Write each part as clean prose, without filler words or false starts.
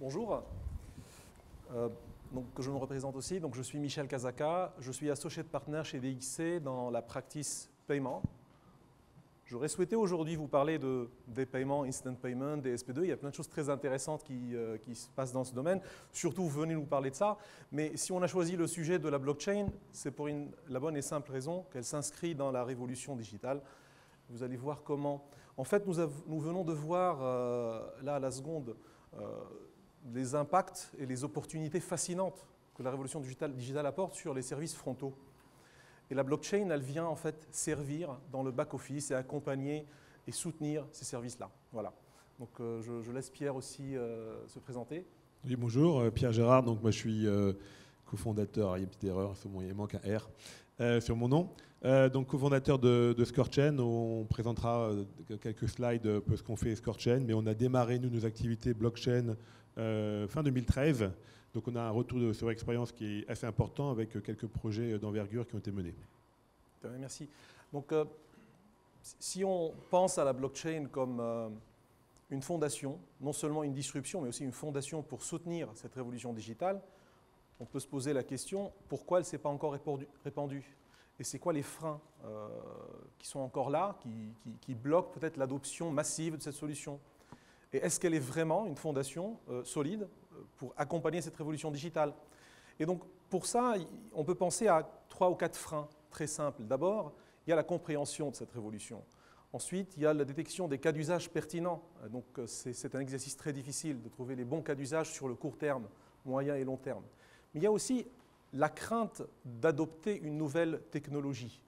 Bonjour. Donc, je me représente aussi. Donc, je suis Michel Kazaka. Je suis associate partner chez DXC dans la practice paiement. J'aurais souhaité aujourd'hui vous parler des paiements, instant payment, des SP2. Il y a plein de choses très intéressantes qui se passent dans ce domaine. Surtout, vous venez nous parler de ça. Mais si on a choisi le sujet de la blockchain, c'est pour la bonne et simple raison qu'elle s'inscrit dans la révolution digitale. Vous allez voir comment. En fait, nous venons de voir, là, à la seconde, les impacts et les opportunités fascinantes que la révolution digitale apporte sur les services frontaux. Et la blockchain, elle vient en fait servir dans le back-office et accompagner et soutenir ces services-là. Voilà. Donc je laisse Pierre aussi se présenter. Oui, bonjour, Pierre Gérard. Donc moi je suis cofondateur, il y a une petite erreur, il manque un R sur mon nom. Donc cofondateur de ScoreChain. On présentera quelques slides de ce qu'on fait ScoreChain, mais on a démarré nous nos activités blockchain fin 2013. Donc on a un retour sur expérience qui est assez important avec quelques projets d'envergure qui ont été menés. Merci. Donc si on pense à la blockchain comme une fondation, non seulement une disruption, mais aussi une fondation pour soutenir cette révolution digitale, on peut se poser la question, pourquoi elle ne s'est pas encore répandue? Et c'est quoi les freins qui sont encore là, qui bloquent peut-être l'adoption massive de cette solution? Et est-ce qu'elle est vraiment une fondation solide pour accompagner cette révolution digitale? Et donc, pour ça, on peut penser à 3 ou 4 freins très simples. D'abord, il y a la compréhension de cette révolution. Ensuite, il y a la détection des cas d'usage pertinents. Donc, c'est un exercice très difficile de trouver les bons cas d'usage sur le court terme, moyen et long terme. Mais il y a aussi la crainte d'adopter une nouvelle technologie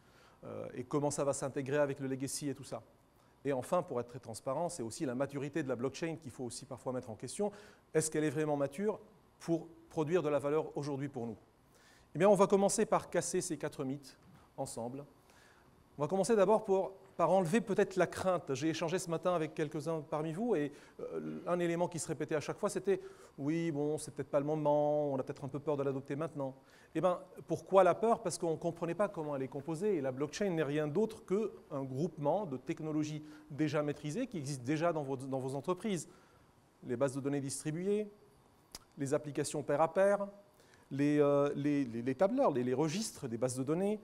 et comment ça va s'intégrer avec le legacy et tout ça. Et enfin, pour être très transparent, c'est aussi la maturité de la blockchain qu'il faut aussi parfois mettre en question. Est-ce qu'elle est vraiment mature pour produire de la valeur aujourd'hui pour nous? Eh bien, on va commencer par casser ces 4 mythes ensemble. On va commencer d'abord par enlever peut-être la crainte. J'ai échangé ce matin avec quelques-uns parmi vous et un élément qui se répétait à chaque fois, c'était « oui, bon, c'est peut-être pas le moment, on a peut-être un peu peur de l'adopter maintenant ». Eh bien, pourquoi la peur? Parce qu'on ne comprenait pas comment elle est composée. Et la blockchain n'est rien d'autre qu'un groupement de technologies déjà maîtrisées qui existent déjà dans vos entreprises. Les bases de données distribuées, les applications pair à pair, les tableurs, les registres des bases de données,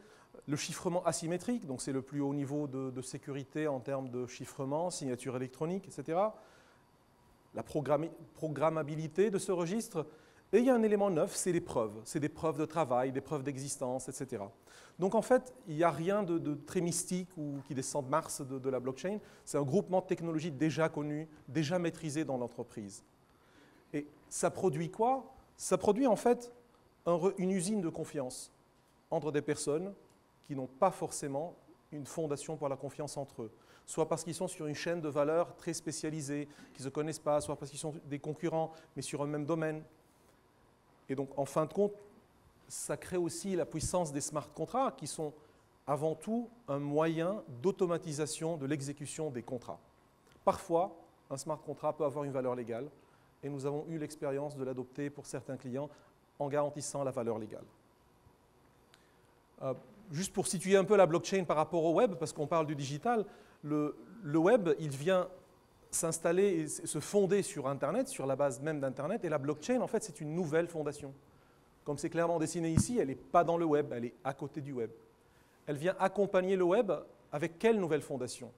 le chiffrement asymétrique, donc c'est le plus haut niveau de sécurité en termes de chiffrement, signature électronique, etc. La programmabilité de ce registre. Et il y a un élément neuf, c'est les preuves. C'est des preuves de travail, des preuves d'existence, etc. Donc en fait, il n'y a rien de très mystique ou qui descend de Mars de la blockchain. C'est un groupement de technologies déjà connues, déjà maîtrisées dans l'entreprise. Et ça produit quoi? Ça produit en fait une usine de confiance entre des personnes qui n'ont pas forcément une fondation pour la confiance entre eux. Soit parce qu'ils sont sur une chaîne de valeur très spécialisée, qu'ils ne se connaissent pas, soit parce qu'ils sont des concurrents, mais sur un même domaine. Et donc, en fin de compte, ça crée aussi la puissance des smart contracts qui sont avant tout un moyen d'automatisation de l'exécution des contrats. Parfois, un smart contract peut avoir une valeur légale et nous avons eu l'expérience de l'adopter pour certains clients en garantissant la valeur légale. Juste pour situer un peu la blockchain par rapport au web, parce qu'on parle du digital, le web, il vient s'installer et se fonder sur Internet, sur la base même d'Internet, et la blockchain, en fait, c'est une nouvelle fondation. Comme c'est clairement dessiné ici, elle n'est pas dans le web, elle est à côté du web. Elle vient accompagner le web avec quelle nouvelle fondation?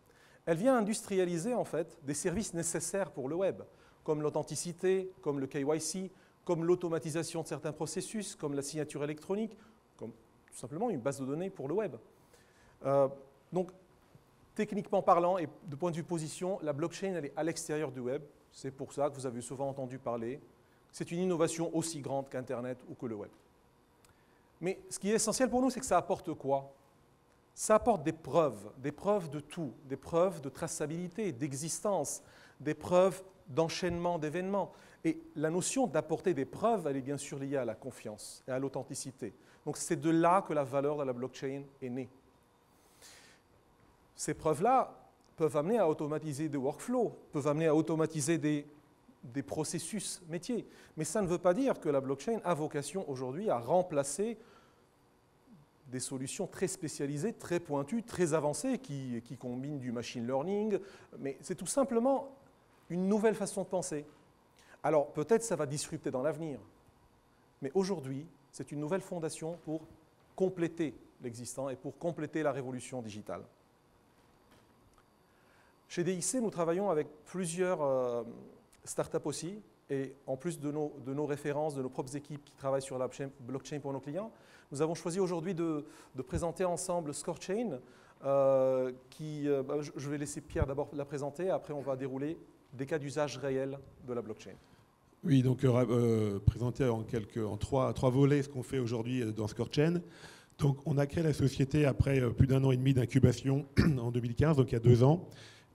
Elle vient industrialiser, en fait, des services nécessaires pour le web, comme l'authenticité, comme le KYC, comme l'automatisation de certains processus, comme la signature électronique, comme tout simplement une base de données pour le web. Donc, techniquement parlant et de point de vue position, la blockchain elle est à l'extérieur du web. C'est pour ça que vous avez souvent entendu parler. C'est une innovation aussi grande qu'Internet ou que le web. Mais ce qui est essentiel pour nous, c'est que ça apporte quoi? Ça apporte des preuves de tout, des preuves de traçabilité, d'existence, des preuves d'enchaînement d'événements. Et la notion d'apporter des preuves, elle est bien sûr liée à la confiance et à l'authenticité. Donc c'est de là que la valeur de la blockchain est née. Ces preuves-là peuvent amener à automatiser des workflows, peuvent amener à automatiser des processus métiers. Mais ça ne veut pas dire que la blockchain a vocation aujourd'hui à remplacer des solutions très spécialisées, très pointues, très avancées, qui combinent du machine learning. Mais c'est tout simplement une nouvelle façon de penser. Alors, peut-être ça va disrupter dans l'avenir, mais aujourd'hui, c'est une nouvelle fondation pour compléter l'existant et pour compléter la révolution digitale. Chez DXC, nous travaillons avec plusieurs startups aussi, et en plus de nos références, de nos propres équipes qui travaillent sur la blockchain pour nos clients, nous avons choisi aujourd'hui de présenter ensemble ScoreChain, je vais laisser Pierre d'abord la présenter, après on va dérouler des cas d'usage réels de la blockchain. Oui, donc présenter en trois volets ce qu'on fait aujourd'hui dans ScoreChain. Donc on a créé la société après plus d'1 an et demi d'incubation en 2015, donc il y a 2 ans.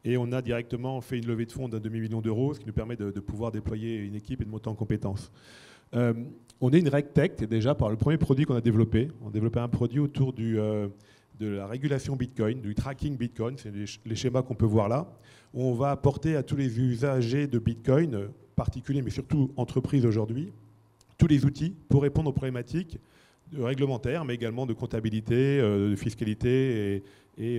Et on a directement fait une levée de fonds d'1 demi-million d'euros, ce qui nous permet de pouvoir déployer une équipe et de monter en compétences. On est une RegTech déjà par le premier produit qu'on a développé. On a développé un produit autour de la régulation Bitcoin, du tracking Bitcoin, c'est les schémas qu'on peut voir là, où on va apporter à tous les usagers de Bitcoin, particuliers mais surtout entreprises aujourd'hui, tous les outils pour répondre aux problématiques réglementaires, mais également de comptabilité, de fiscalité et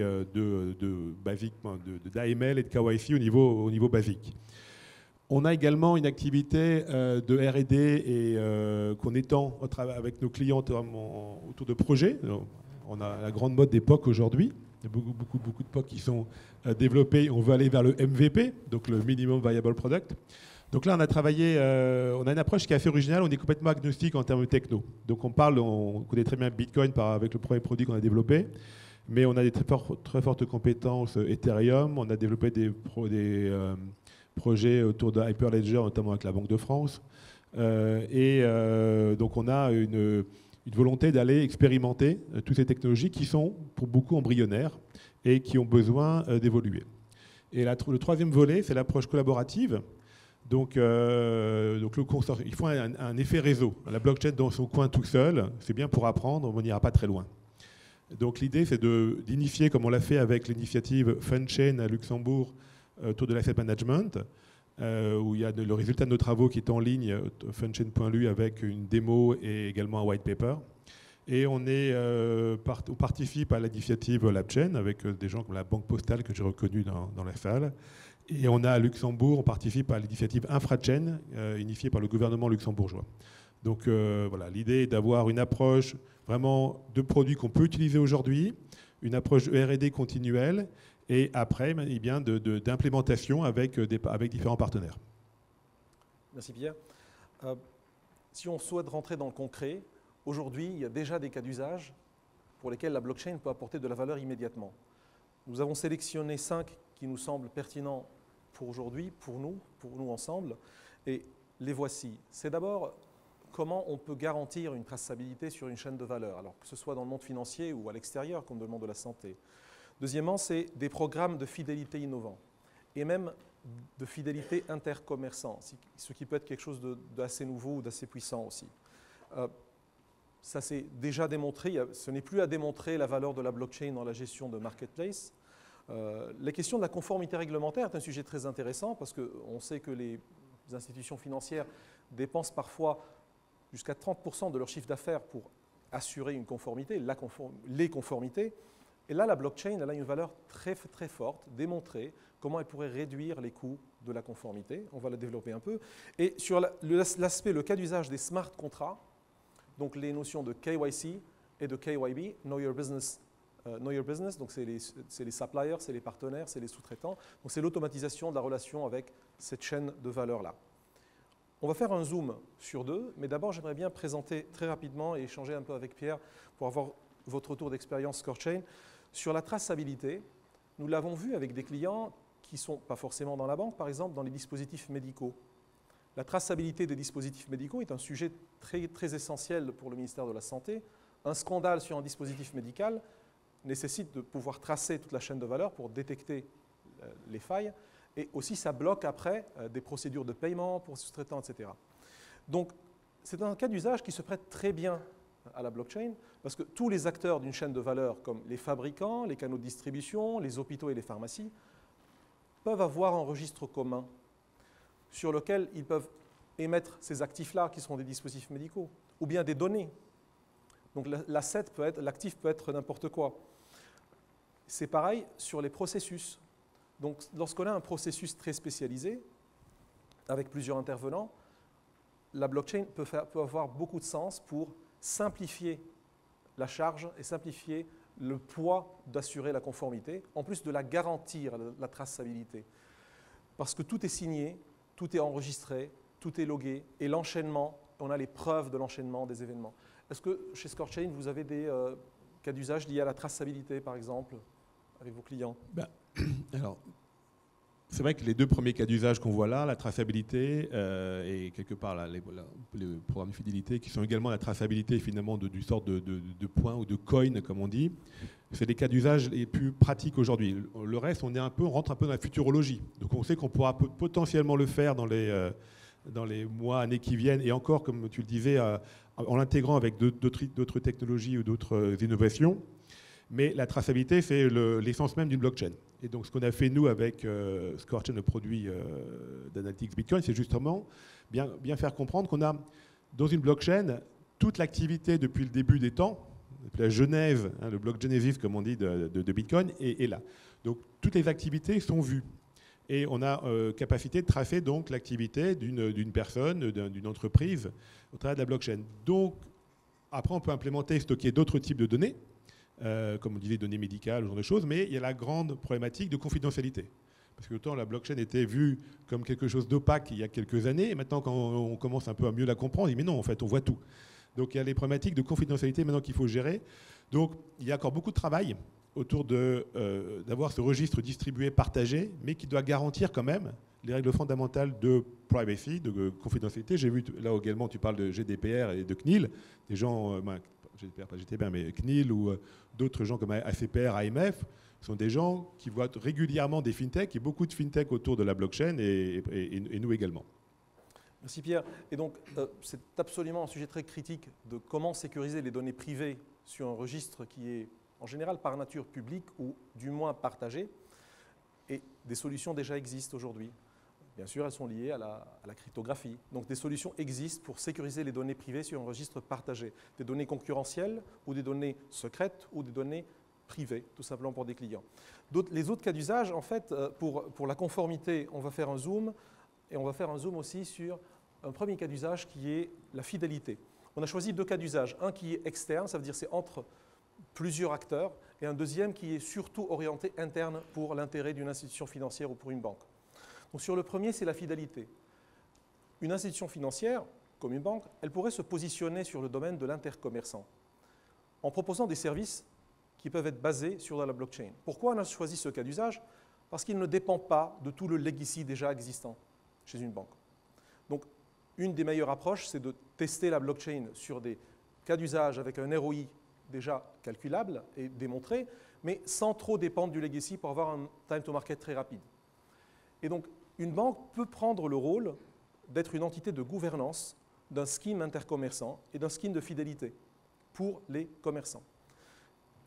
d'AML et de KYC au niveau basique. On a également une activité de R&D qu'on étend avec nos clients autour de projets. On a la grande mode d'époque aujourd'hui. Il y a beaucoup de POC qui sont développés. On veut aller vers le MVP, donc le Minimum Viable Product. Donc là, on a une approche qui est assez originale. On est complètement agnostique en termes de techno. Donc on connaît très bien Bitcoin avec le premier produit qu'on a développé. Mais on a des très fortes compétences Ethereum. On a développé des projets autour de Hyperledger, notamment avec la Banque de France. Donc on a une volonté d'aller expérimenter toutes ces technologies qui sont pour beaucoup embryonnaires et qui ont besoin d'évoluer. Et le troisième volet, c'est l'approche collaborative. Donc il faut un effet réseau. La blockchain dans son coin tout seul, c'est bien pour apprendre, on n'ira pas très loin. Donc l'idée, c'est d'initier, comme on l'a fait avec l'initiative FunChain à Luxembourg, autour de l'asset management, où il y a le résultat de nos travaux qui est en ligne, funchain.lu, avec une démo et également un white paper. Et on participe à l'initiative LabChain avec des gens comme la Banque Postale que j'ai reconnue dans la salle. Et on a à Luxembourg, on participe à l'initiative InfraChain, initiée par le gouvernement luxembourgeois. Donc voilà, l'idée est d'avoir une approche vraiment de produits qu'on peut utiliser aujourd'hui, une approche de R&D continuelle, et après, eh bien, d'implémentation avec différents partenaires. Merci Pierre. Si on souhaite rentrer dans le concret, aujourd'hui, il y a déjà des cas d'usage pour lesquels la blockchain peut apporter de la valeur immédiatement. Nous avons sélectionné 5 qui nous semblent pertinents pour aujourd'hui, pour nous ensemble, et les voici. C'est d'abord comment on peut garantir une traçabilité sur une chaîne de valeur, alors que ce soit dans le monde financier ou à l'extérieur, comme dans le monde de la santé. Deuxièmement, c'est des programmes de fidélité innovants et même de fidélité intercommerçant, ce qui peut être quelque chose d'assez nouveau ou d'assez puissant aussi. Ça s'est déjà démontré, ce n'est plus à démontrer la valeur de la blockchain dans la gestion de marketplace. La question de la conformité réglementaire est un sujet très intéressant parce qu'on sait que les institutions financières dépensent parfois jusqu'à 30% de leur chiffre d'affaires pour assurer une conformité, les conformités. Et là, la blockchain, elle a une valeur très, très forte, démontrer comment elle pourrait réduire les coûts de la conformité. On va la développer un peu. Et sur l'aspect, le cas d'usage des smart contracts, donc les notions de KYC et de KYB, Know Your Business, donc c'est les suppliers, c'est les partenaires, c'est les sous-traitants. Donc c'est l'automatisation de la relation avec cette chaîne de valeur-là. On va faire un zoom sur 2, mais d'abord j'aimerais bien présenter très rapidement et échanger un peu avec Pierre pour avoir votre retour d'expérience ScoreChain. Sur la traçabilité, nous l'avons vu avec des clients qui ne sont pas forcément dans la banque, par exemple dans les dispositifs médicaux. La traçabilité des dispositifs médicaux est un sujet très, très essentiel pour le ministère de la Santé. Un scandale sur un dispositif médical nécessite de pouvoir tracer toute la chaîne de valeur pour détecter les failles. Et aussi, ça bloque après des procédures de paiement pour sous-traitants, etc. Donc, c'est un cas d'usage qui se prête très bien à la blockchain parce que tous les acteurs d'une chaîne de valeur, comme les fabricants, les canaux de distribution, les hôpitaux et les pharmacies, peuvent avoir un registre commun sur lequel ils peuvent émettre ces actifs-là qui sont des dispositifs médicaux ou bien des données. Donc, l'actif peut être n'importe quoi. C'est pareil sur les processus. Donc, lorsqu'on a un processus très spécialisé, avec plusieurs intervenants, la blockchain peut avoir beaucoup de sens pour simplifier la charge et simplifier le poids d'assurer la conformité, en plus de la garantir, la traçabilité. Parce que tout est signé, tout est enregistré, tout est logué, et l'enchaînement, on a les preuves de l'enchaînement des événements. Est-ce que chez ScoreChain, vous avez des cas d'usage liés à la traçabilité, par exemple, avec vos clients? Alors, c'est vrai que les deux premiers cas d'usage qu'on voit là, la traçabilité et quelque part les programmes de fidélité, qui sont également la traçabilité finalement du sort de points ou de coin, comme on dit, c'est les cas d'usage les plus pratiques aujourd'hui. Le reste, on rentre un peu dans la futurologie. Donc on sait qu'on pourra potentiellement le faire dans les mois, années qui viennent, et encore, comme tu le disais, en l'intégrant avec d'autres technologies ou d'autres innovations. Mais la traçabilité, c'est l'essence même d'une blockchain. Et donc, ce qu'on a fait, nous, avec ScoreChain, le produit d'Analytics Bitcoin, c'est justement bien faire comprendre qu'on a, dans une blockchain, toute l'activité depuis le début des temps, depuis la genèse, le bloc Genesis, comme on dit, de Bitcoin, est là. Donc, toutes les activités sont vues. Et on a capacité de tracer donc l'activité d'une personne, d'une entreprise, au travers de la blockchain. Donc, après, on peut implémenter, stocker d'autres types de données, comme on disait, données médicales, ce genre de choses, mais il y a la grande problématique de confidentialité. Parce que autant la blockchain était vue comme quelque chose d'opaque il y a quelques années, et maintenant quand on commence un peu à mieux la comprendre, on dit mais non, en fait, on voit tout. Donc il y a les problématiques de confidentialité maintenant qu'il faut gérer. Donc il y a encore beaucoup de travail autour d'avoir ce registre distribué, partagé, mais qui doit garantir quand même les règles fondamentales de privacy, de confidentialité. J'ai vu, là également, tu parles de GDPR et de CNIL, des gens... GDPR, pas GDPR, mais CNIL ou d'autres gens comme ACPR, AMF, sont des gens qui voient régulièrement des fintechs, et beaucoup de fintechs autour de la blockchain, et nous également. Merci Pierre. Et donc, c'est absolument un sujet très critique de comment sécuriser les données privées sur un registre qui est en général par nature public ou du moins partagé. Et des solutions déjà existent aujourd'hui. Bien sûr, elles sont liées à la cryptographie. Donc des solutions existent pour sécuriser les données privées sur un registre partagé. Des données concurrentielles ou des données secrètes ou des données privées, tout simplement pour des clients. Les autres cas d'usage, en fait, pour la conformité, on va faire un zoom, et on va faire un zoom aussi sur un premier cas d'usage qui est la fidélité. On a choisi deux cas d'usage. Un qui est externe, ça veut dire c'est entre plusieurs acteurs, et un deuxième qui est surtout orienté interne pour l'intérêt d'une institution financière ou pour une banque. Donc sur le premier, c'est la fidélité. Une institution financière, comme une banque, elle pourrait se positionner sur le domaine de l'intercommerçant en proposant des services qui peuvent être basés sur la blockchain. Pourquoi on a choisi ce cas d'usage? Parce qu'il ne dépend pas de tout le legacy déjà existant chez une banque. Donc, une des meilleures approches, c'est de tester la blockchain sur des cas d'usage avec un ROI déjà calculable et démontré, mais sans trop dépendre du legacy pour avoir un time to market très rapide. Et donc, une banque peut prendre le rôle d'être une entité de gouvernance d'un scheme intercommerçant et d'un scheme de fidélité pour les commerçants.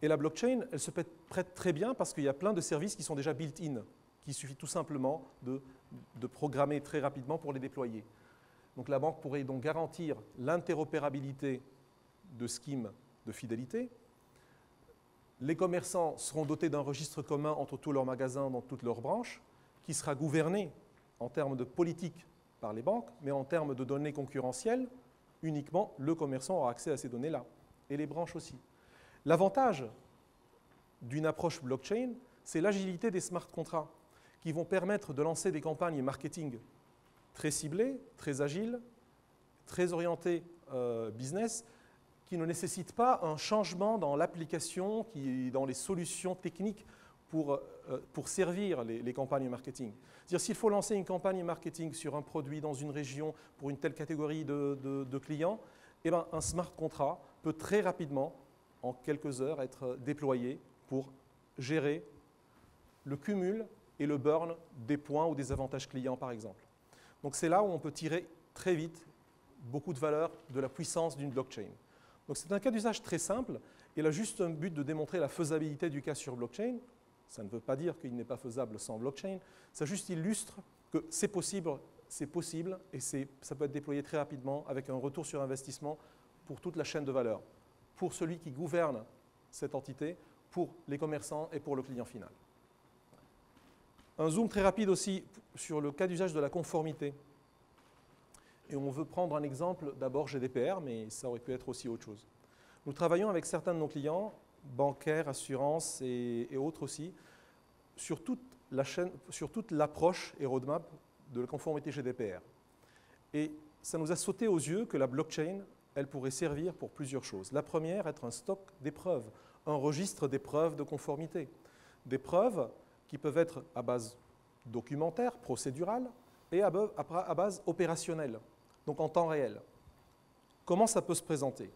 Et la blockchain, elle se prête très bien parce qu'il y a plein de services qui sont déjà built-in, qu'il suffit tout simplement de programmer très rapidement pour les déployer. Donc la banque pourrait donc garantir l'interopérabilité de schemes de fidélité. Les commerçants seront dotés d'un registre commun entre tous leurs magasins dans toutes leurs branches, qui sera gouverné en termes de politique par les banques, mais en termes de données concurrentielles, uniquement le commerçant aura accès à ces données-là, et les branches aussi. L'avantage d'une approche blockchain, c'est l'agilité des smart contracts, qui vont permettre de lancer des campagnes marketing très ciblées, très agiles, très orientées business, qui ne nécessitent pas un changement dans l'application, dans les solutions techniques pour servir les campagnes marketing. C'est-à-dire s'il faut lancer une campagne marketing sur un produit dans une région pour une telle catégorie de clients, eh ben, un smart contract peut très rapidement, en quelques heures, être déployé pour gérer le cumul et le burn des points ou des avantages clients, par exemple. Donc c'est là où on peut tirer très vite beaucoup de valeur de la puissance d'une blockchain. Donc c'est un cas d'usage très simple. Il a juste un but de démontrer la faisabilité du cas sur blockchain. Ça ne veut pas dire qu'il n'est pas faisable sans blockchain. Ça juste illustre que c'est possible et ça peut être déployé très rapidement avec un retour sur investissement pour toute la chaîne de valeur, pour celui qui gouverne cette entité, pour les commerçants et pour le client final. Un zoom très rapide aussi sur le cas d'usage de la conformité. Et on veut prendre un exemple, d'abord GDPR, mais ça aurait pu être aussi autre chose. Nous travaillons avec certains de nos clients, bancaires, assurances et autres aussi, sur toute l'approche et roadmap de la conformité GDPR. Et ça nous a sauté aux yeux que la blockchain, elle pourrait servir pour plusieurs choses. La première, être un stock d'épreuves, un registre d'épreuves de conformité. Des preuves qui peuvent être à base documentaire, procédurale, et à base opérationnelle, donc en temps réel. Comment ça peut se présenter?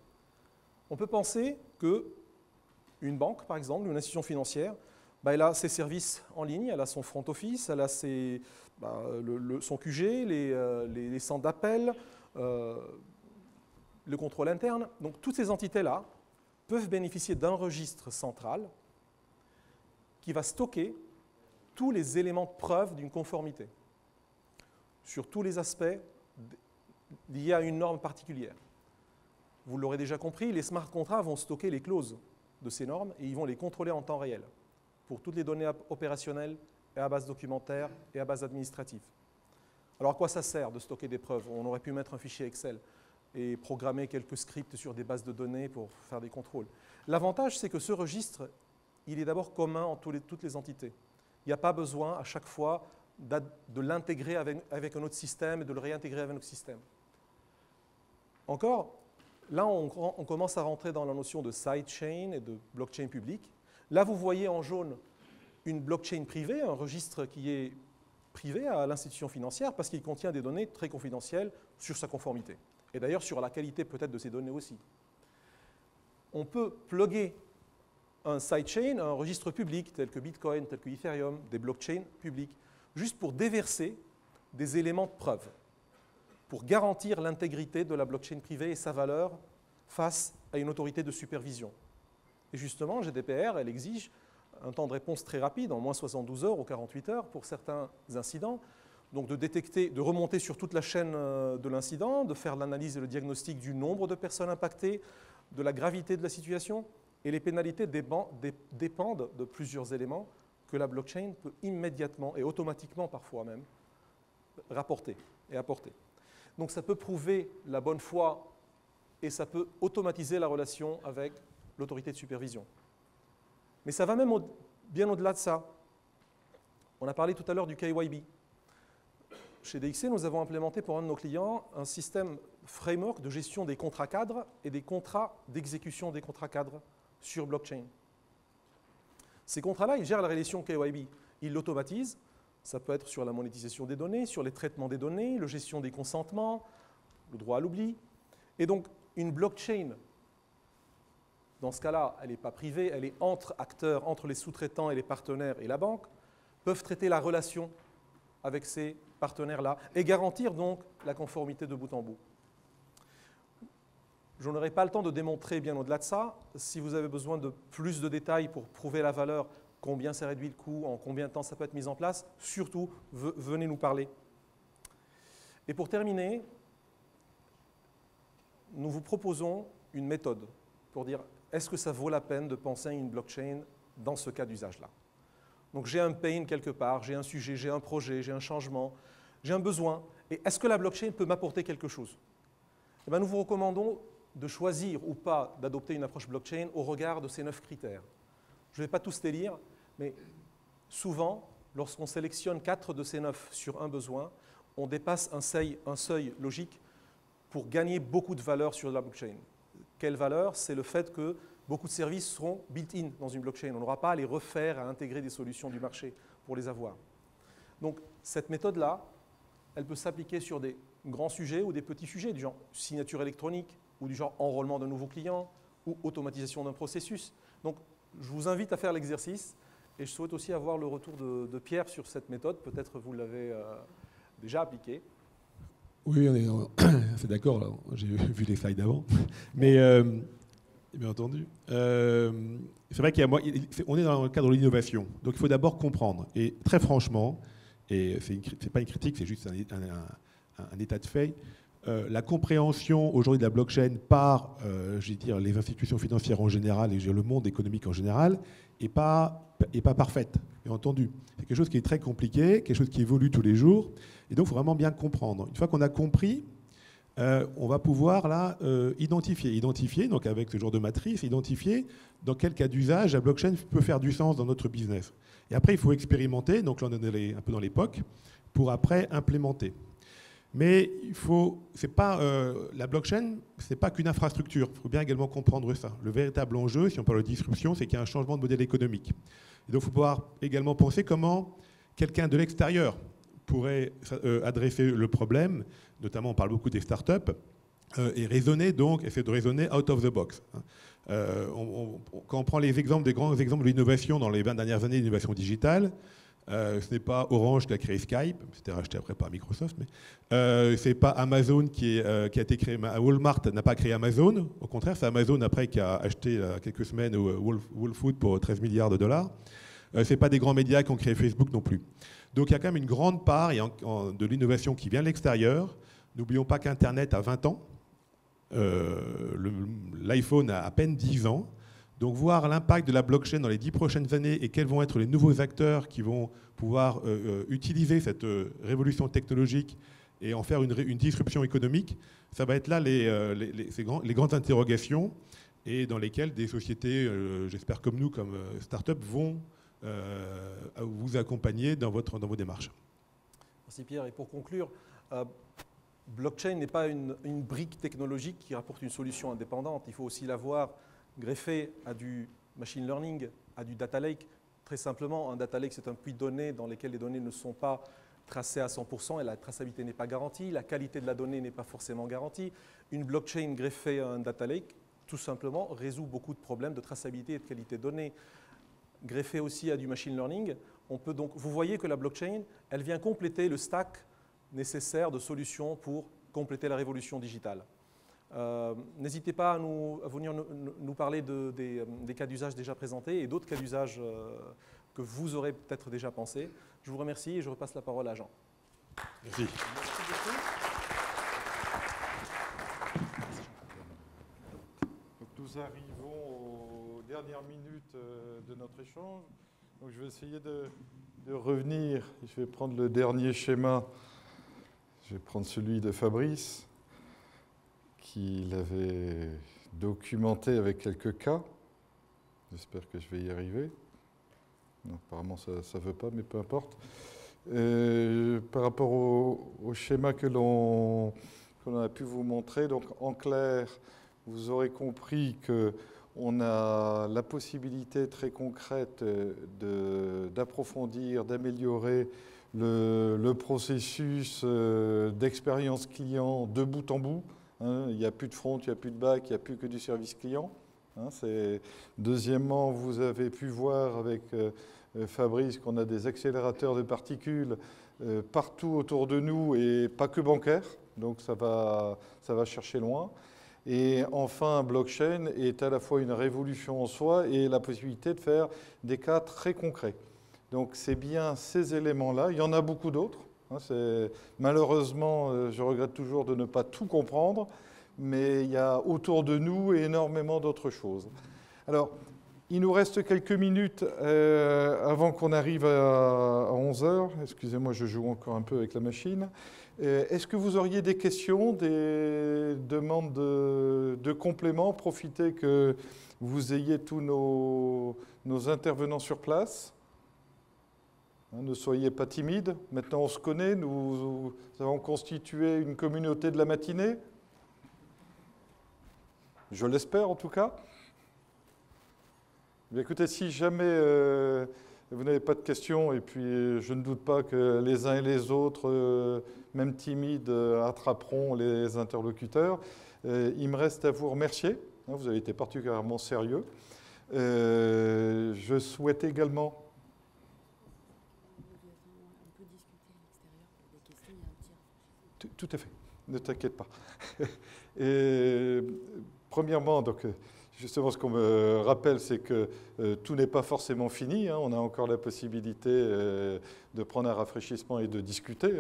On peut penser qu'une banque, par exemple, une institution financière, elle a ses services en ligne, elle a son front office, elle a son QG, les centres d'appel, le contrôle interne. Donc toutes ces entités-là peuvent bénéficier d'un registre central qui va stocker tous les éléments de preuve d'une conformité sur tous les aspects liés à une norme particulière. Vous l'aurez déjà compris, les smart contracts vont stocker les clauses de ces normes et ils vont les contrôler en temps réel pour toutes les données opérationnelles et à base documentaire et à base administrative. Alors à quoi ça sert de stocker des preuves? On aurait pu mettre un fichier Excel et programmer quelques scripts sur des bases de données pour faire des contrôles. L'avantage, c'est que ce registre, il est d'abord commun entre toutes les entités. Il n'y a pas besoin à chaque fois de l'intégrer avec un autre système et de le réintégrer avec un autre système. Encore, là, on commence à rentrer dans la notion de sidechain et de blockchain publique. Là, vous voyez en jaune une blockchain privée, un registre qui est privé à l'institution financière parce qu'il contient des données très confidentielles sur sa conformité. Et d'ailleurs, sur la qualité peut-être de ces données aussi. On peut plugger un sidechain, un registre public tel que Bitcoin, tel que Ethereum, des blockchains publiques, juste pour déverser des éléments de preuve, pour garantir l'intégrité de la blockchain privée et sa valeur face à une autorité de supervision. Et justement, GDPR, elle exige un temps de réponse très rapide, en moins 72 heures ou 48 heures pour certains incidents, donc de détecter, de remonter sur toute la chaîne de l'incident, de faire l'analyse et le diagnostic du nombre de personnes impactées, de la gravité de la situation, et les pénalités dépendent de plusieurs éléments que la blockchain peut immédiatement et automatiquement parfois même rapporter et apporter. Donc ça peut prouver la bonne foi et ça peut automatiser la relation avec l'autorité de supervision. Mais ça va même bien au-delà de ça. On a parlé tout à l'heure du KYB. Chez DXC, nous avons implémenté pour un de nos clients un système framework de gestion des contrats cadres et des contrats d'exécution des contrats cadres sur blockchain. Ces contrats-là, ils gèrent la relation KYB. Ils l'automatisent. Ça peut être sur la monétisation des données, sur les traitements des données, la gestion des consentements, le droit à l'oubli. Et donc, une blockchain, dans ce cas-là, elle n'est pas privée, elle est entre acteurs, entre les sous-traitants et les partenaires et la banque, peuvent traiter la relation avec ces partenaires-là et garantir donc la conformité de bout en bout. Je n'aurai pas le temps de démontrer bien au-delà de ça. Si vous avez besoin de plus de détails pour prouver la valeur, combien ça réduit le coût, en combien de temps ça peut être mis en place, surtout, venez nous parler. Et pour terminer, nous vous proposons une méthode pour dire est-ce que ça vaut la peine de penser à une blockchain dans ce cas d'usage-là. Donc j'ai un pain quelque part, j'ai un sujet, j'ai un projet, j'ai un changement, j'ai un besoin. Et est-ce que la blockchain peut m'apporter quelque chose? Eh bien, nous vous recommandons de choisir ou pas d'adopter une approche blockchain au regard de ces 9 critères. Je ne vais pas tous les lire, mais souvent, lorsqu'on sélectionne 4 de ces 9 sur un besoin, on dépasse un seuil logique pour gagner beaucoup de valeur sur la blockchain. Quelle valeur? C'est le fait que beaucoup de services seront built-in dans une blockchain. On n'aura pas à les refaire, à intégrer des solutions du marché pour les avoir. Donc, cette méthode-là, elle peut s'appliquer sur des grands sujets ou des petits sujets, du genre signature électronique, ou du genre enrôlement d'un nouveau client, ou automatisation d'un processus. Donc, je vous invite à faire l'exercice, et je souhaite aussi avoir le retour de Pierre sur cette méthode. Peut-être vous l'avez déjà appliquée. Oui, on est assez d'accord, j'ai vu les slides avant. Mais, bien entendu, c'est vrai qu'on est dans le cadre de l'innovation, donc il faut d'abord comprendre. Et très franchement, et ce n'est pas une critique, c'est juste un état de fait, la compréhension aujourd'hui de la blockchain par les institutions financières en général et le monde économique en général n'est pas parfaite, bien entendu. C'est quelque chose qui est très compliqué, quelque chose qui évolue tous les jours, et donc il faut vraiment bien comprendre. Une fois qu'on a compris, on va pouvoir là identifier, donc avec ce genre de matrice, identifier dans quel cas d'usage la blockchain peut faire du sens dans notre business. Et après, il faut expérimenter, donc là on est un peu dans l'époque, pour après implémenter. Mais la blockchain, ce n'est pas qu'une infrastructure. Il faut bien également comprendre ça. Le véritable enjeu, si on parle de disruption, c'est qu'il y a un changement de modèle économique. Et donc il faut pouvoir également penser comment quelqu'un de l'extérieur pourrait adresser le problème, notamment on parle beaucoup des startups, et essayer de raisonner out of the box. Quand on prend les exemples, des grands exemples de l'innovation dans les 20 dernières années d'innovation digitale, ce n'est pas Orange qui a créé Skype, c'était racheté après par Microsoft, mais ce n'est pas Amazon qui a été créé. Walmart n'a pas créé Amazon, au contraire, c'est Amazon après qui a acheté il y a quelques semaines Whole Foods pour 13 milliards de dollars. Ce n'est pas des grands médias qui ont créé Facebook non plus. Donc il y a quand même une grande part de l'innovation qui vient de l'extérieur. N'oublions pas qu'Internet a 20 ans, l'iPhone a à peine 10 ans. Donc voir l'impact de la blockchain dans les 10 prochaines années et quels vont être les nouveaux acteurs qui vont pouvoir utiliser cette révolution technologique et en faire une disruption économique, ça va être là les grandes interrogations et dans lesquelles des sociétés, j'espère comme nous, comme start-up, vont vous accompagner dans vos démarches. Merci Pierre. Et pour conclure, blockchain n'est pas une brique technologique qui rapporte une solution indépendante. Il faut aussi la voir greffée à du machine learning, à du data lake. Très simplement, un data lake, c'est un puits de données dans lequel les données ne sont pas tracées à 100% et la traçabilité n'est pas garantie, la qualité de la donnée n'est pas forcément garantie. Une blockchain greffée à un data lake, tout simplement, résout beaucoup de problèmes de traçabilité et de qualité de données. Greffée aussi à du machine learning, on peut donc, vous voyez que la blockchain, elle vient compléter le stack nécessaire de solutions pour compléter la révolution digitale. N'hésitez pas à venir nous parler des cas d'usage déjà présentés et d'autres cas d'usage que vous aurez peut-être déjà pensé. Je vous remercie et je repasse la parole à Jean. Merci. Merci beaucoup. Donc nous arrivons aux dernières minutes de notre échange. Donc je vais essayer de revenir. Je vais prendre le dernier schéma. Je vais prendre celui de Fabrice, qu'il avait documenté avec quelques cas. J'espère que je vais y arriver. Non, apparemment, ça ne veut pas, mais peu importe. Par rapport au schéma que l'on a pu vous montrer, donc en clair, vous aurez compris qu'on a la possibilité très concrète d'approfondir, d'améliorer le processus d'expérience client de bout en bout. Il n'y a plus de front, il n'y a plus de back, il n'y a plus que du service client. Deuxièmement, vous avez pu voir avec Fabrice qu'on a des accélérateurs de particules partout autour de nous et pas que bancaires. Donc ça va chercher loin. Et enfin, blockchain est à la fois une révolution en soi et la possibilité de faire des cas très concrets. Donc c'est bien ces éléments-là. Il y en a beaucoup d'autres. Malheureusement, je regrette toujours de ne pas tout comprendre, mais il y a autour de nous énormément d'autres choses. Alors, il nous reste quelques minutes avant qu'on arrive à 11 heures. Excusez-moi, je joue encore un peu avec la machine. Est-ce que vous auriez des questions, des demandes de compléments? Profitez que vous ayez tous nos intervenants sur place. Ne soyez pas timides. Maintenant, on se connaît. Nous avons constitué une communauté de la matinée. Je l'espère, en tout cas. Bien, écoutez, si jamais vous n'avez pas de questions, et puis je ne doute pas que les uns et les autres, même timides, attraperont les interlocuteurs, il me reste à vous remercier. Vous avez été particulièrement sérieux. Je souhaite également... Tout à fait, ne t'inquiète pas. Et, premièrement, donc, justement, ce qu'on me rappelle, c'est que tout n'est pas forcément fini. On a encore la possibilité de prendre un rafraîchissement et de discuter.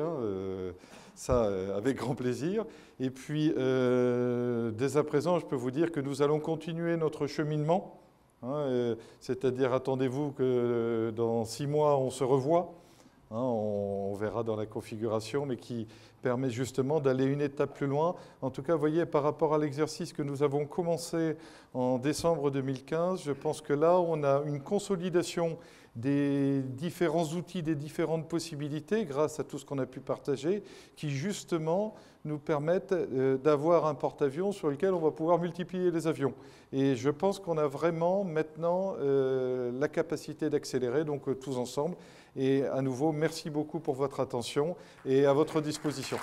Ça, avec grand plaisir. Et puis, dès à présent, je peux vous dire que nous allons continuer notre cheminement. C'est-à-dire, attendez-vous que dans 6 mois, on se revoie. On verra dans la configuration, mais qui permet justement d'aller une étape plus loin. En tout cas, vous voyez, par rapport à l'exercice que nous avons commencé en décembre 2015, je pense que là, on a une consolidation des différents outils, des différentes possibilités, grâce à tout ce qu'on a pu partager, qui justement nous permettent d'avoir un porte-avions sur lequel on va pouvoir multiplier les avions. Et je pense qu'on a vraiment maintenant la capacité d'accélérer, donc tous ensemble. Et à nouveau, merci beaucoup pour votre attention et à votre disposition.